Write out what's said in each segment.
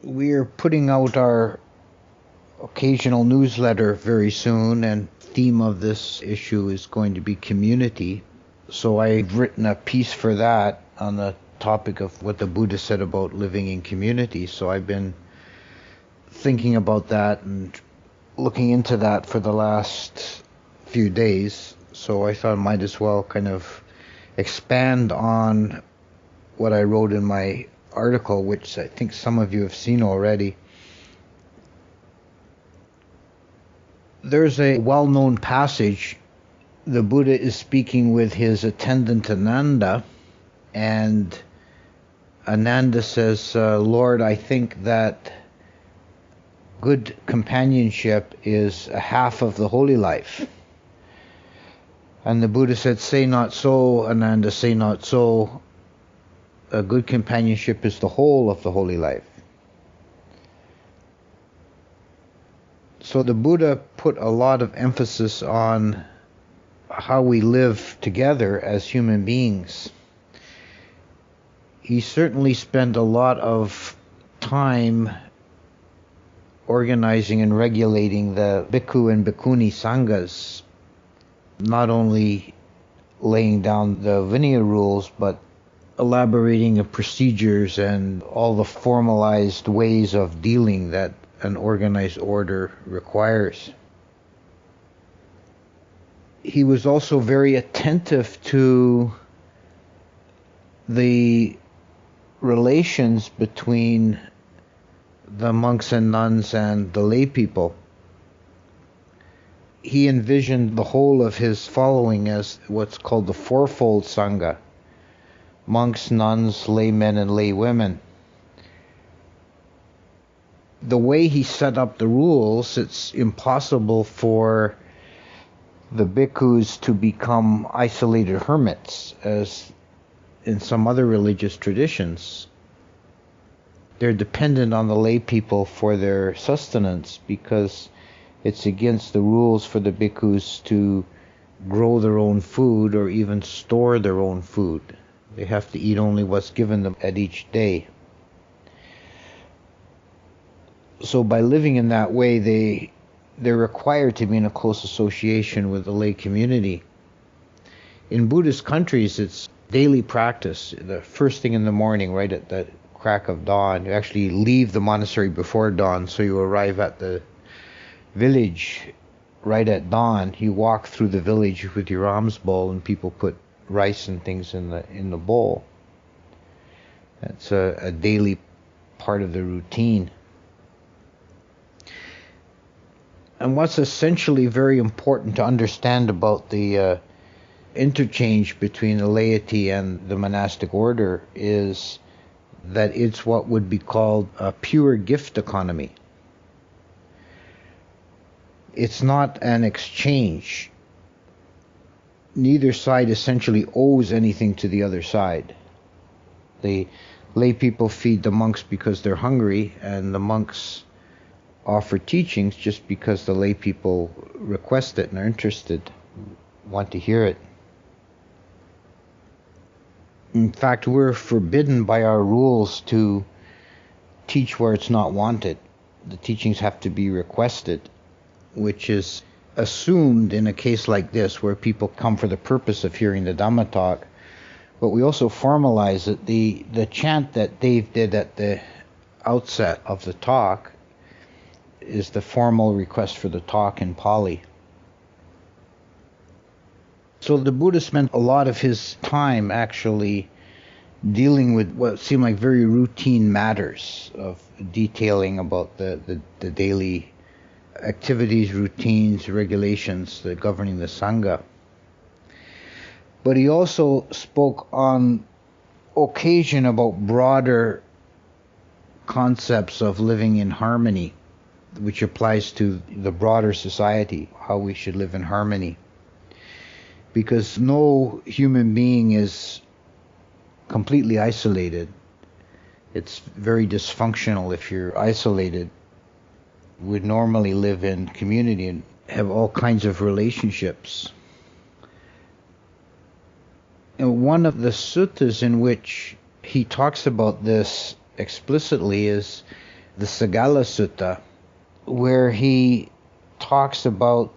We're putting out our occasional newsletter very soon, and the theme of this issue is going to be community. So I've written a piece for that on the topic of what the Buddha said about living in community. So I've been thinking about that and looking into that for the last few days. So I thought I might as well kind of expand on what I wrote in my article, which I think some of you have seen already. There's a well-known passage. The Buddha is speaking with his attendant Ananda, and Ananda says, Lord, I think that good companionship is a half of the holy life. And the Buddha said, say not so, Ananda, say not so. A good companionship is the whole of the holy life. So the Buddha put a lot of emphasis on how we live together as human beings. He certainly spent a lot of time organizing and regulating the bhikkhu and bhikkhuni sanghas, not only laying down the Vinaya rules, but elaborating the procedures and all the formalized ways of dealing that an organized order requires. He was also very attentive to the relations between the monks and nuns and the lay people. He envisioned the whole of his following as what's called the fourfold sangha: monks, nuns, laymen, and laywomen. The way he set up the rules, it's impossible for the bhikkhus to become isolated hermits, as in some other religious traditions. They're dependent on the lay people for their sustenance, because it's against the rules for the bhikkhus to grow their own food or even store their own food. They have to eat only what's given them at each day. So by living in that way, they're required to be in a close association with the lay community. In Buddhist countries, it's daily practice. The first thing in the morning, right at the crack of dawn, you actually leave the monastery before dawn, so you arrive at the village right at dawn. You walk through the village with your alms bowl, and people put rice and things in the bowl. That's a daily part of the routine. And what's essentially very important to understand about the interchange between the laity and the monastic order is that it's what would be called a pure gift economy. It's not an exchange. Neither side essentially owes anything to the other side. The lay people feed the monks because they're hungry, and the monks offer teachings just because the lay people request it and are interested, want to hear it. In fact, we're forbidden by our rules to teach where it's not wanted. The teachings have to be requested, which is assumed in a case like this, where people come for the purpose of hearing the Dhamma talk. But we also formalize it. The chant that Dave did at the outset of the talk is the formal request for the talk in Pali. So the Buddha spent a lot of his time actually dealing with what seemed like very routine matters of detailing about the daily activities, routines, regulations governing the Sangha. But he also spoke on occasion about broader concepts of living in harmony, which applies to the broader society, how we should live in harmony. Because no human being is completely isolated. It's very dysfunctional if you're isolated. We'd normally live in community and have all kinds of relationships. And one of the suttas in which he talks about this explicitly is the Sagala Sutta, where he talks about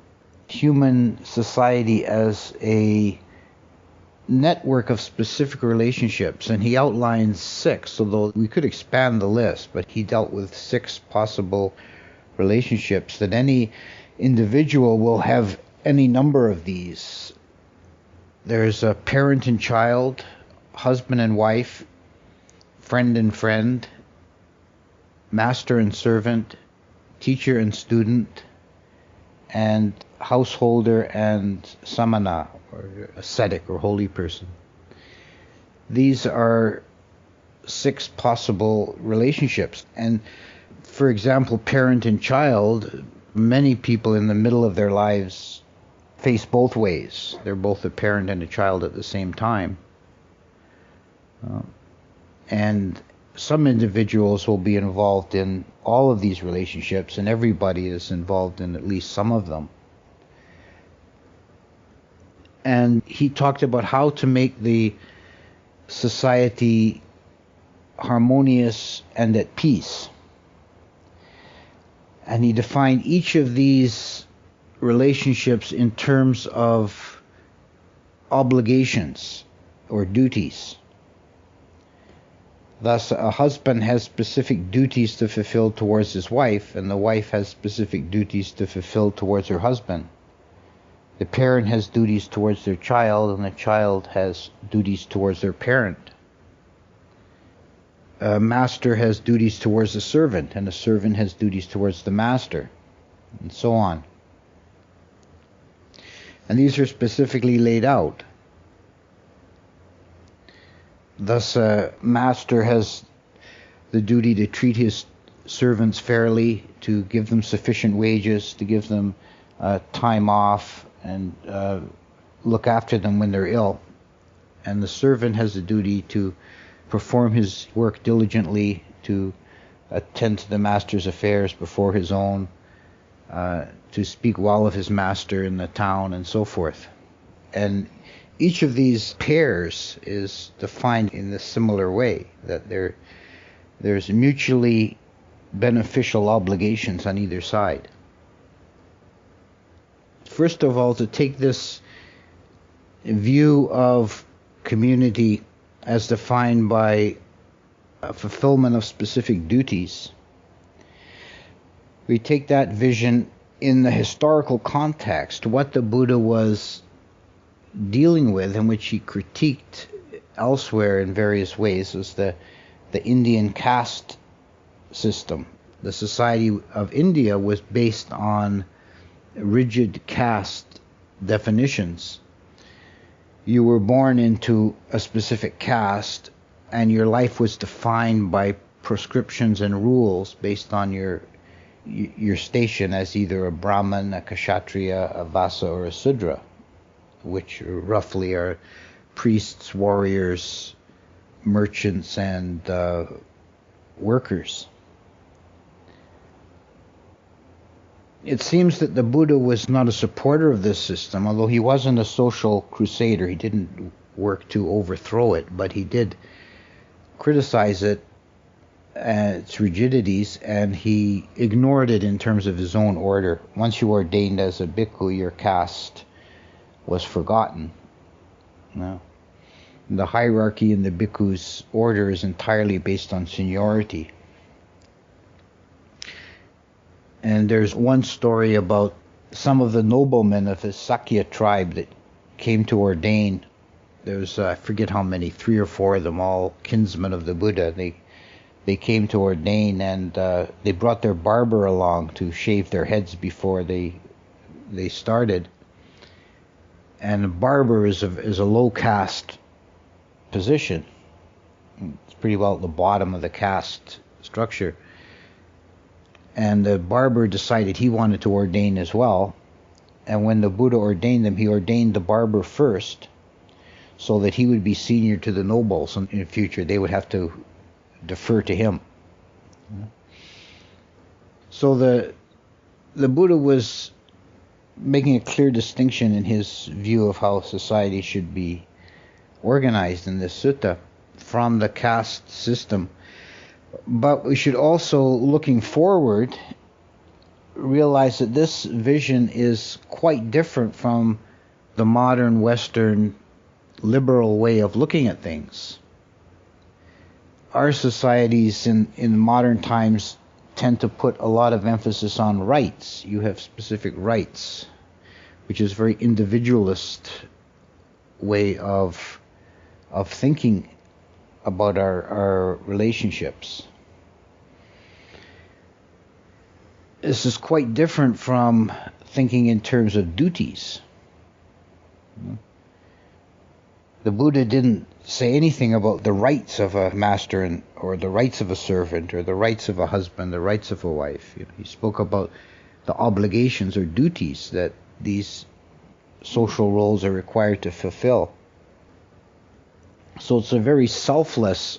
human society as a network of specific relationships, and he outlines 6, although we could expand the list, but he dealt with 6 possible relationships, that any individual will have any number of these. There's a parent and child, husband and wife, friend and friend, master and servant, teacher and student, and householder and samana, or ascetic or holy person. These are 6 possible relationships. And for example, parent and child, many people in the middle of their lives face both ways. They're both a parent and a child at the same time. And some individuals will be involved in all of these relationships, and everybody is involved in at least some of them. And he talked about how to make the society harmonious and at peace. And he defined each of these relationships in terms of obligations or duties. Thus, a husband has specific duties to fulfill towards his wife, and the wife has specific duties to fulfill towards her husband. The parent has duties towards their child, and the child has duties towards their parent. A master has duties towards the servant, and the servant has duties towards the master, and so on. And these are specifically laid out. Thus, a master has the duty to treat his servants fairly, to give them sufficient wages, to give them time off, and look after them when they're ill. And the servant has the duty to perform his work diligently, to attend to the master's affairs before his own, to speak well of his master in the town, and so forth. And each of these pairs is defined in a similar way, that there's mutually beneficial obligations on either side. First of all, to take this view of community as defined by a fulfillment of specific duties, we take that vision in the historical context, what the Buddha was dealing with, and which he critiqued elsewhere in various ways, was the Indian caste system. The society of India was based on rigid caste definitions. You were born into a specific caste, and your life was defined by prescriptions and rules based on your station as either a Brahmin, a Kshatriya, a Vasa, or a Sudra, which roughly are priests, warriors, merchants, and workers. It seems that the Buddha was not a supporter of this system, although he wasn't a social crusader. He didn't work to overthrow it, but he did criticize it, its rigidities, and he ignored it in terms of his own order. Once you ordained as a bhikkhu, your caste was forgotten. No. The hierarchy in the bhikkhu's order is entirely based on seniority. And there's one story about some of the noblemen of the Sakya tribe that came to ordain. There's, I forget how many, 3 or 4 of them, all kinsmen of the Buddha. They came to ordain, and they brought their barber along to shave their heads before they started. And a barber is a low caste position. It's pretty well at the bottom of the caste structure. And the barber decided he wanted to ordain as well. And when the Buddha ordained them, he ordained the barber first, so that he would be senior to the nobles in the future. They would have to defer to him. So the Buddha was making a clear distinction in his view of how society should be organized in this sutta from the caste system, But we should also, looking forward, realize that this vision is quite different from the modern Western liberal way of looking at things. Our societies in modern times tend to put a lot of emphasis on rights. You have specific rights, which is a very individualist way of thinking about our relationships. This is quite different from thinking in terms of duties. The Buddha didn't say anything about the rights of a master or the rights of a servant or the rights of a husband, the rights of a wife. He spoke about the obligations or duties that these social roles are required to fulfill. So it's a very selfless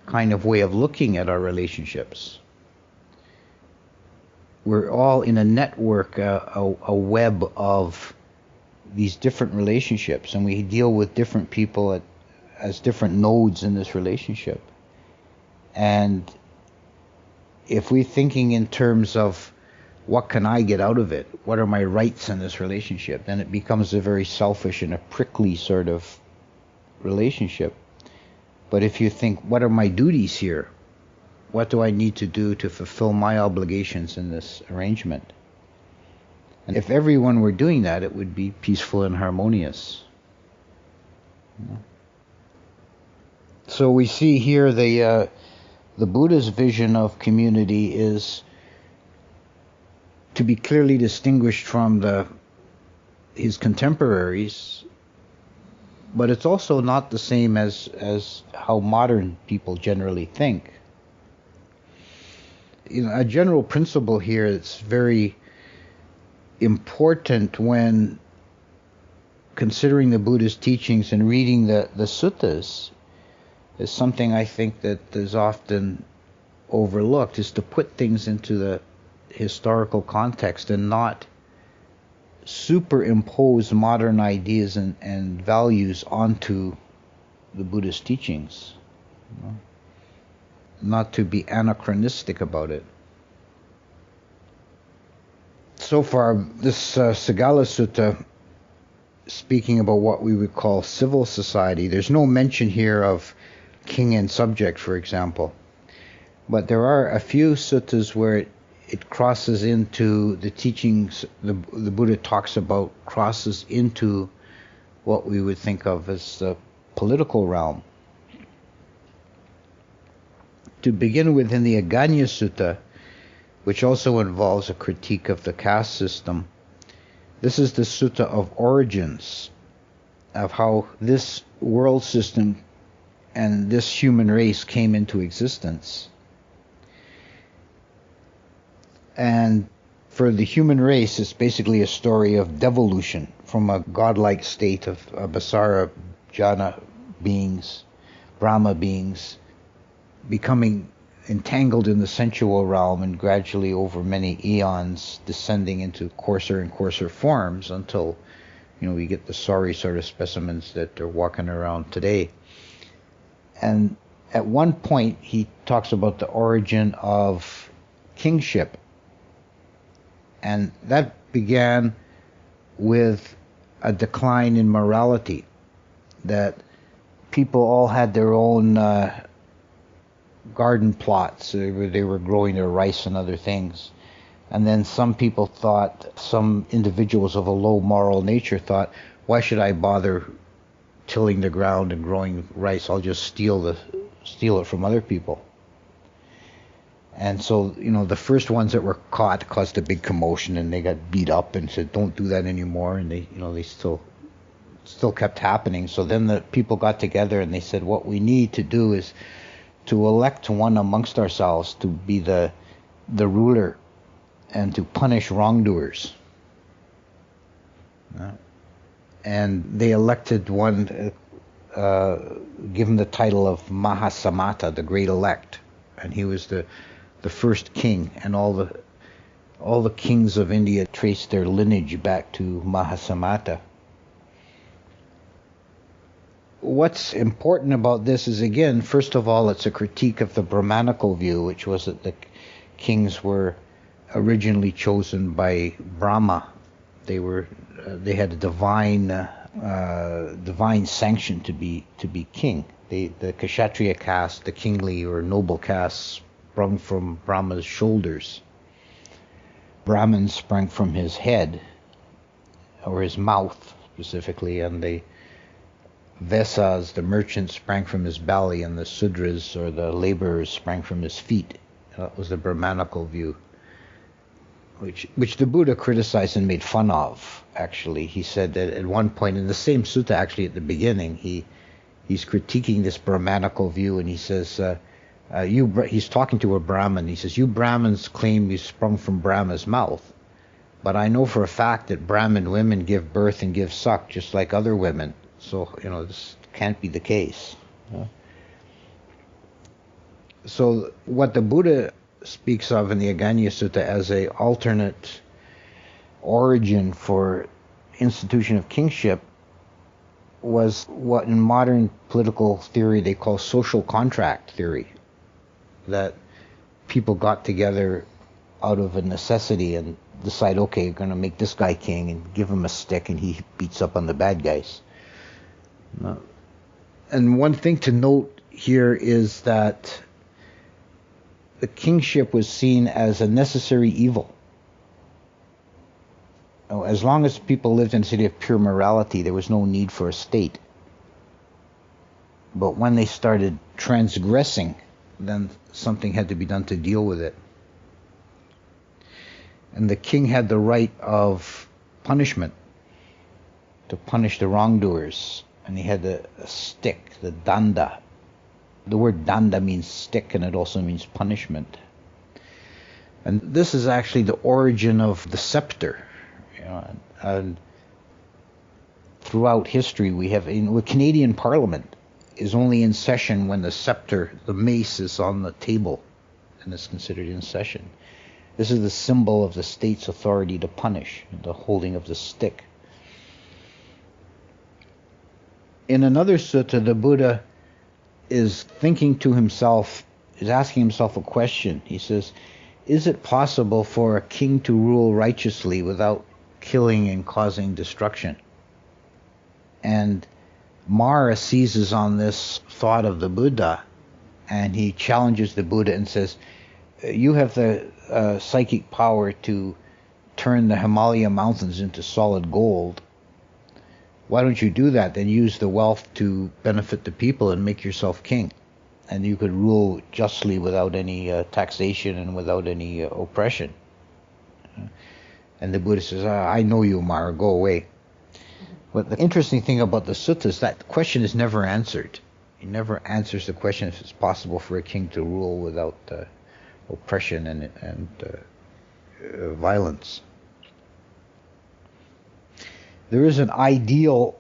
kind of way of looking at our relationships. We're all in a network, a web of these different relationships, and we deal with different people as different nodes in this relationship. And if we're thinking in terms of what can I get out of it, what are my rights in this relationship, then it becomes a very selfish and a prickly sort of relationship. But if you think, what are my duties here? What do I need to do to fulfill my obligations in this arrangement? And if everyone were doing that, it would be peaceful and harmonious. So we see here the Buddha's vision of community is to be clearly distinguished from his contemporaries, but it's also not the same as how modern people generally think. A general principle here that's very important when considering the Buddha's teachings and reading the suttas is something I think that is often overlooked, is to put things into the historical context and not superimpose modern ideas and values onto the Buddha's teachings. Not to be anachronistic about it. So far, this Sagala Sutta, speaking about what we would call civil society, there's no mention here of king and subject, for example. But there are a few suttas where it crosses into the teachings, the Buddha talks about crosses into what we would think of as the political realm. To begin with, in the Aganya Sutta, which also involves a critique of the caste system, this is the Sutta of origins, of how this world system and this human race came into existence. And for the human race, it's basically a story of devolution from a godlike state of Abhasara jhana beings, Brahma beings, becoming entangled in the sensual realm and gradually over many eons descending into coarser and coarser forms until, we get the sorry sort of specimens that are walking around today. And at one point he talks about the origin of kingship. And that began with a decline in morality, that people all had their own garden plots. They were growing their rice and other things. And then some people thought, some individuals of a low moral nature thought, why should I bother tilling the ground and growing rice? I'll just steal it from other people. And so, the first ones that were caught caused a big commotion, and they got beat up and said, don't do that anymore. And they still kept happening. So then the people got together and they said, what we need to do is to elect one amongst ourselves to be the ruler and to punish wrongdoers. And they elected one, given the title of Mahasamata, the great elect, and he was the first king, and all the kings of India traced their lineage back to Mahasamata. what's important about this is, again, first of all, it's a critique of the Brahmanical view, which was that the kings were originally chosen by Brahma. They had a divine sanction to be king. The Kshatriya caste, the kingly or noble caste, sprung from Brahma's shoulders. Brahman sprang from his head, or his mouth specifically, and the Vesas, the merchants, sprang from his belly, and the Sudras, or the laborers, sprang from his feet. That was the Brahmanical view, which the Buddha criticized and made fun of, actually. He said that at one point, in the same sutta, actually, at the beginning, he's critiquing this Brahmanical view, and he says, he's talking to a Brahmin. He says, "You Brahmins claim you sprung from Brahma's mouth, but I know for a fact that Brahmin women give birth and give suck just like other women. So, this can't be the case." So what the Buddha speaks of in the Aganya Sutta as a alternate origin for institution of kingship was what in modern political theory they call social contract theory, that people got together out of a necessity and decide, okay, we're going to make this guy king, and give him a stick and he beats up on the bad guys. And one thing to note here is that the kingship was seen as a necessary evil. As long as people lived in a city of pure morality, there was no need for a state. But when they started transgressing, then something had to be done to deal with it. And the king had the right of punishment, to punish the wrongdoers. And he had a stick, the danda. The word danda means stick, and it also means punishment. And this is actually the origin of the scepter. And throughout history, we have, the Canadian Parliament is only in session when the scepter, the mace, is on the table, and it's considered in session. This is the symbol of the state's authority to punish, the holding of the stick. In another sutta, the Buddha is thinking to himself, is asking himself a question. He says, is it possible for a king to rule righteously without killing and causing destruction? And Mara seizes on this thought of the Buddha, and he challenges the Buddha and says, you have the psychic power to turn the Himalaya mountains into solid gold. Why don't you do that? Then use the wealth to benefit the people and make yourself king. And you could rule justly without any taxation and without any oppression. And the Buddha says, I know you, Mara, go away. But the interesting thing about the sutta is that the question is never answered. He never answers the question if it's possible for a king to rule without oppression and violence. There is an ideal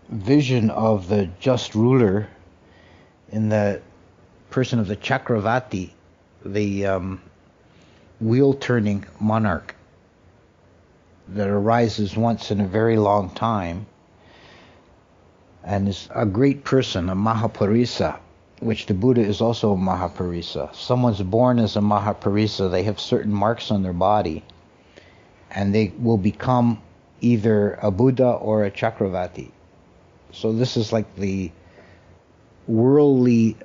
vision of the just ruler in the person of the Chakravarti, the wheel-turning monarch that arises once in a very long time and is a great person, a Mahaparisa, which the Buddha is also a Mahaparisa. If someone's born as a Mahaparisa, they have certain marks on their body, and they will become either a Buddha or a Chakravarti. So this is like the worldly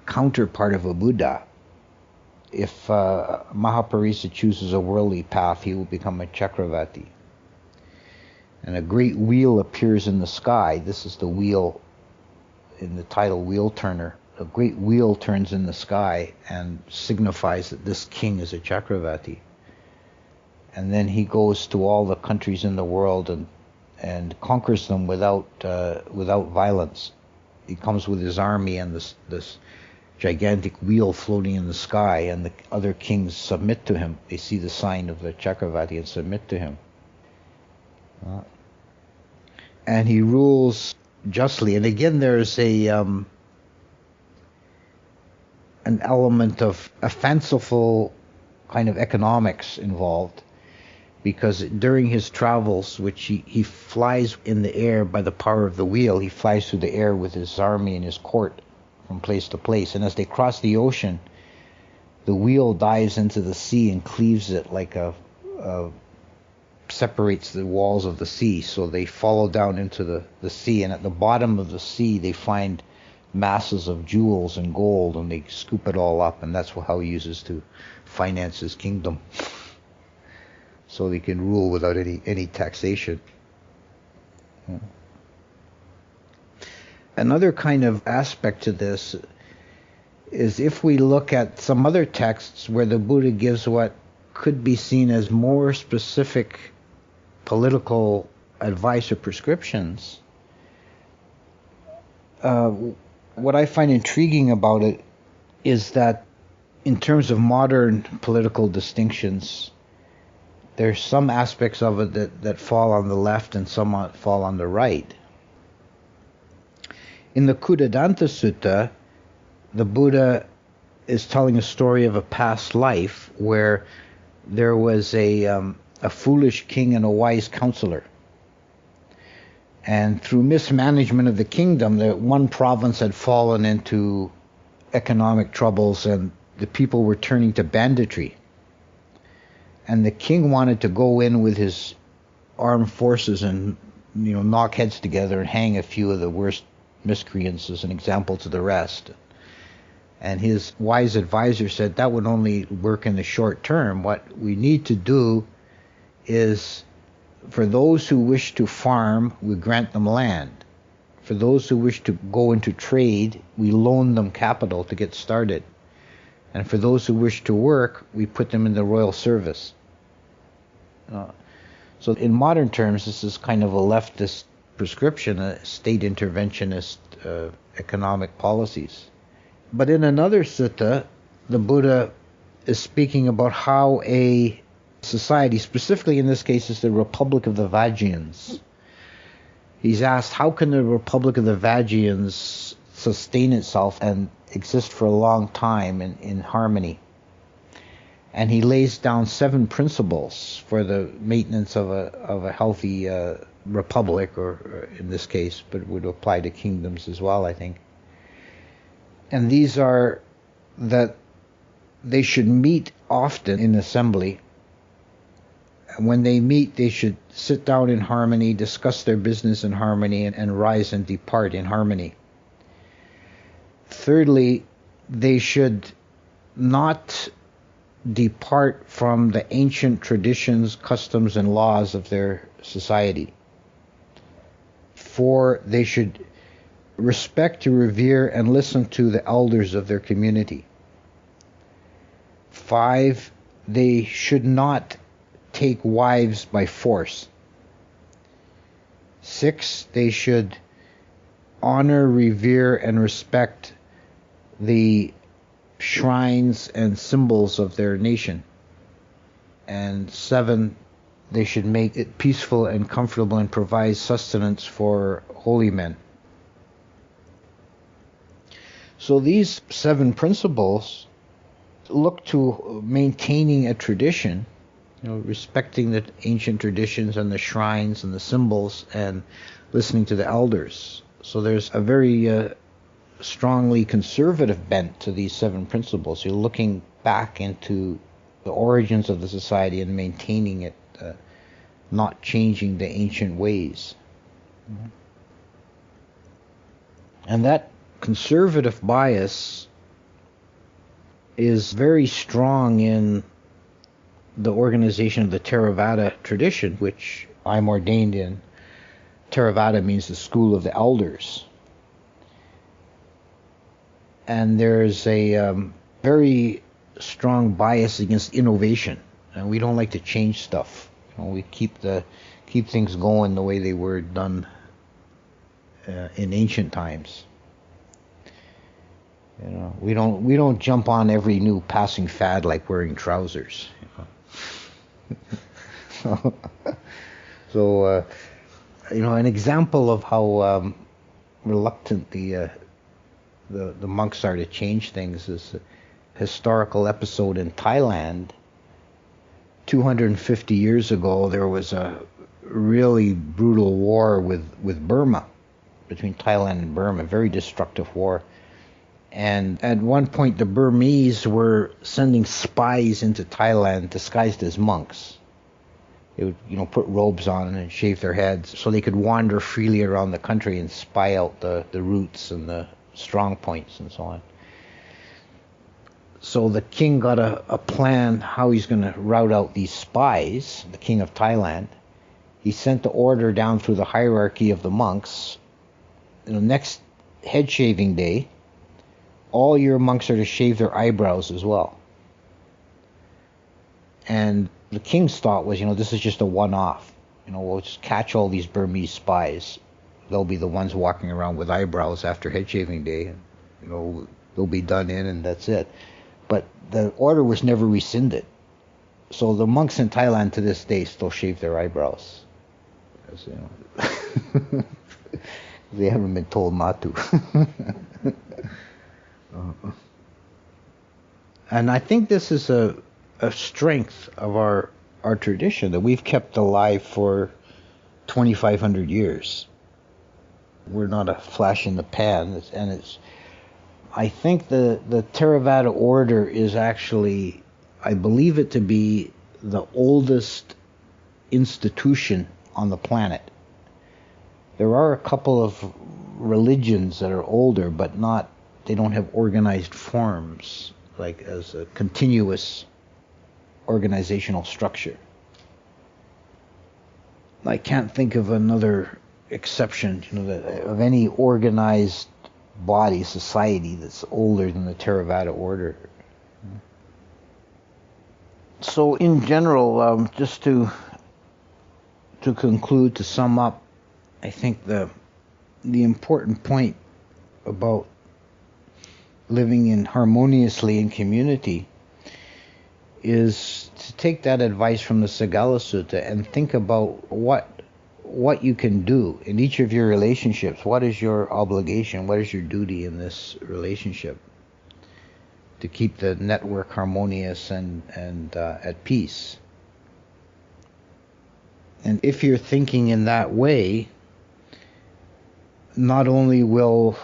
counterpart of a Buddha. If Mahaparisa chooses a worldly path, he will become a Chakravarti. And a great wheel appears in the sky. This is the wheel in the title Wheel Turner. A great wheel turns in the sky and signifies that this king is a Chakravarti. And then he goes to all the countries in the world and conquers them without violence. He comes with his army and this gigantic wheel floating in the sky, and the other kings submit to him. They see the sign of the Chakravarti and submit to him. And he rules justly. And again, there's an element of a fanciful kind of economics involved. because during his travels, which he flies in the air by the power of the wheel, he flies through the air with his army and his court from place to place. And as they cross the ocean, the wheel dives into the sea and cleaves it like separates the walls of the sea. So they follow down into the sea, and at the bottom of the sea they find masses of jewels and gold, and they scoop it all up, and that's how he uses to finance his kingdom. So they can rule without any taxation. Yeah. Another kind of aspect to this is if we look at some other texts where the Buddha gives what could be seen as more specific political advice or prescriptions, what I find intriguing about it is that in terms of modern political distinctions, there's some aspects of it that fall on the left and some fall on the right. In the Kuddhadanta Sutta, the Buddha is telling a story of a past life where there was a foolish king and a wise counselor. And through mismanagement of the kingdom, one province had fallen into economic troubles, and the people were turning to banditry. And the king wanted to go in with his armed forces and knock heads together and hang a few of the worst miscreants as an example to the rest. And his wise advisor said that would only work in the short term. What we need to do is, for those who wish to farm, we grant them land. For those who wish to go into trade, we loan them capital to get started. And for those who wish to work, we put them in the royal service. So in modern terms, this is kind of a leftist prescription, a state interventionist economic policies. But in another sutta, the Buddha is speaking about how a society, specifically in this case is the Republic of the Vajjayans. He's asked, how can the Republic of the Vajjayans sustain itself and exist for a long time in harmony? And he lays down 7 principles for the maintenance of a healthy republic, or in this case, but it would apply to kingdoms as well, I think. And these are that they should meet often in assembly. When they meet, they should sit down in harmony, discuss their business in harmony, and rise and depart in harmony. Thirdly, they should not depart from the ancient traditions, customs, and laws of their society. 4, they should respect, revere, and listen to the elders of their community. 5, they should not take wives by force. 6, they should honor, revere, and respect the shrines and symbols of their nation. And 7, they should make it peaceful and comfortable and provide sustenance for holy men. So these 7 principles look to maintaining a tradition, respecting the ancient traditions and the shrines and the symbols, and listening to the elders. So there's a very strongly conservative bent to these 7 principles. You're looking back into the origins of the society and maintaining it, not changing the ancient ways. And that conservative bias is very strong in the organization of the Theravada tradition, which I'm ordained in. Theravada means the school of the elders. And there's a very strong bias against innovation, and we don't like to change stuff. We keep things going the way they were done in ancient times. We don't jump on every new passing fad like wearing trousers. So an example of how reluctant the monks are to change things is a historical episode in Thailand 250 years ago, there was a really brutal war with Burma, between Thailand and Burma, a very destructive war. And at one point, the Burmese were sending spies into Thailand disguised as monks. They would, put robes on and shave their heads so they could wander freely around the country and spy out the routes and the strong points and so on. So the king got a plan how he's going to rout out these spies, the king of Thailand. He sent the order down through the hierarchy of the monks. Next head shaving day, all your monks are to shave their eyebrows as well. And the king's thought was, this is just a one-off. We'll just catch all these Burmese spies. They'll be the ones walking around with eyebrows after head shaving day, and they'll be done in, and that's it. But the order was never rescinded. So the monks in Thailand to this day still shave their eyebrows. Because, they haven't been told not to. And I think this is a strength of our tradition that we've kept alive for 2,500 years. We're not a flash in the pan, I think the Theravada order is actually, I believe it to be the oldest institution on the planet. There are a couple of religions that are older, but they don't have organized forms, like as a continuous organizational structure. I can't think of another exception, of any organized body, society that's older than the Theravada order. So in general, just to conclude, to sum up, I think the important point about living in harmoniously in community is to take that advice from the Sagala Sutta and think about what you can do in each of your relationships. What is your obligation? What is your duty in this relationship to keep the network harmonious and at peace? And if you're thinking in that way, not only will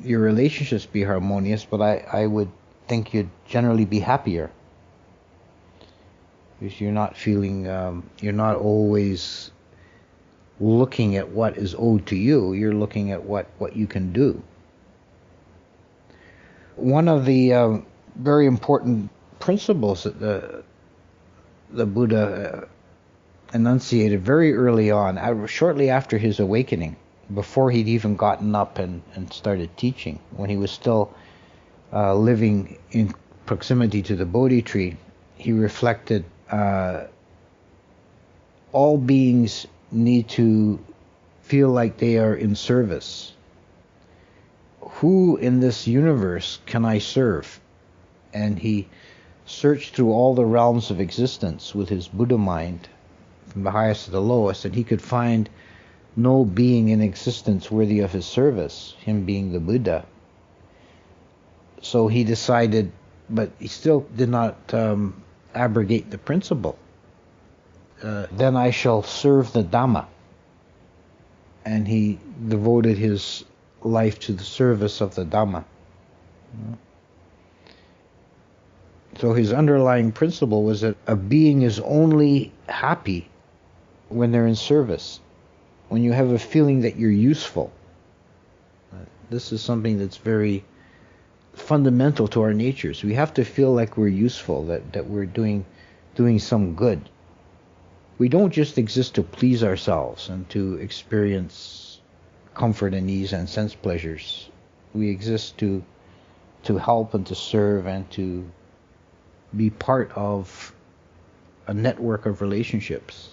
your relationships be harmonious, but I would think you'd generally be happier. Because you're not feeling, you're not always looking at what is owed to you. You're looking at what you can do. One of the very important principles that the Buddha enunciated very early on, shortly after his awakening, before he'd even gotten up and started teaching, when he was still living in proximity to the Bodhi tree, he reflected, all beings need to feel like they are in service. Who in this universe can I serve? And he searched through all the realms of existence with his Buddha mind, from the highest to the lowest, and he could find no being in existence worthy of his service, him being the Buddha. So he decided, but he still did not abrogate the principle. Then I shall serve the Dhamma. And he devoted his life to the service of the Dhamma. So his underlying principle was that a being is only happy when they're in service, when you have a feeling that you're useful. This is something that's very fundamental to our natures. We have to feel like we're useful, that we're doing some good. We don't just exist to please ourselves and to experience comfort and ease and sense pleasures. We exist to help and to serve and to be part of a network of relationships.